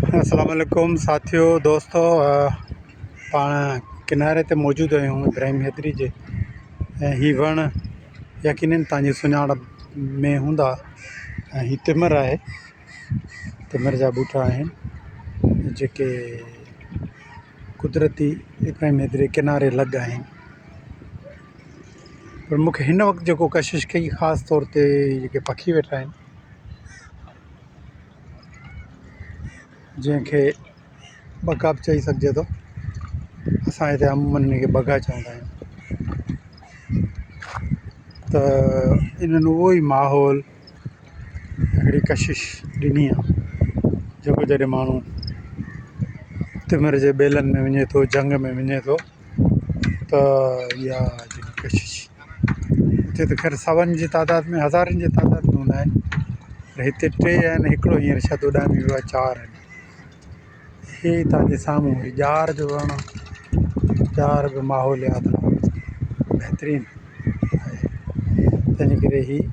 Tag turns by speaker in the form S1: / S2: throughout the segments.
S1: अस्सलाम वालेकुम साथियों दोस्तों, पाण किनारे ते मौजूदु आहियूं इब्राहिम हैदरी जे। ऐं हीअ वण यकीनन तव्हांजी सुञाणप में हूंदा। ऐं हीअ तिमिर आहे, तिमिर जा ॿूटा आहिनि जेके कुदरती इब्राहिम हैदरी किनारे लॻ आहिनि। पर मूंखे हिन वक़्तु जेको कशिश कई ख़ासि तौर ते जेके पखी वेठा आहिनि, जंहिंखे बगा बि चई सघिजे थो। असां हिते अमूमन हिन खे बगा चवंदा आहियूं। त इन्हनि उहो ई माहौल, हिकिड़ी कशिश ॾिनी आहे जेको जॾहिं माण्हू तिमिर जे ॿेलनि में वञे थो, जंग में वञे थो, त इहा जेकी कशिश हिते त ख़ैर सवनि जी तादाद में, हज़ारनि जी तादाद में हूंदा आहिनि, पर हिते 3 आहिनि, हिकिड़ो हींअर शायदि उॾामी वियो आहे, 4 आहिनि। हीअ तव्हांजे साम्हूं ॼार जो वणु आहे, ॼार बि माहौलियात बहितरीनु आहे। तंहिंजे करे हीअ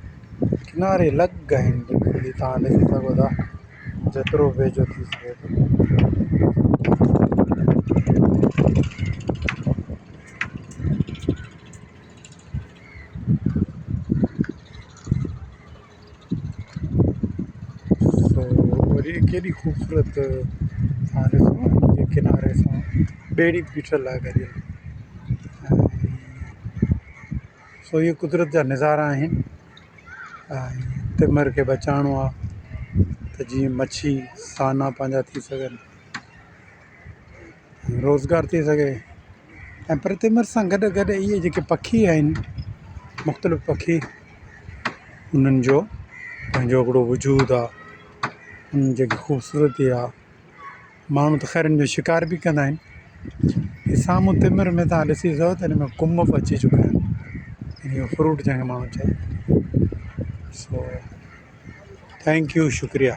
S1: किनारे लॻ आहिनि, बिल्कुलु तव्हां ॾिसी सघो था जेतिरो वेझो थी सघे थो। वरी केॾी ख़ूबसूरत तव्हां ॾिसो जे किनारे सां ॿेड़ी बीठल आहे गॾियल। सो इहे कुदरत जा नज़ारा आहिनि। ऐं तिमिर खे बचाइणो आहे त जीअं मच्छी साना पंहिंजा थी सघनि, रोज़गार थी सघे। ऐं पर तिमिर सां गॾु गॾु इहे जेके पखी आहिनि, मुख़्तलिफ़ पखी, उन्हनि जो पंहिंजो हिकिड़ो वजूदु आहे, उन्हनि जेकी ख़ूबसूरती आहे। माण्हू त ख़ैर इन जो शिकार बि कंदा आहिनि। हीअ साम्हूं तिमिर में तव्हां ॾिसी सघो त हिन में कुंभ बि अची चुका आहिनि, इहो फ्रूट जंहिंखे माण्हू चए। सो थैंक यू, शुक्रिया।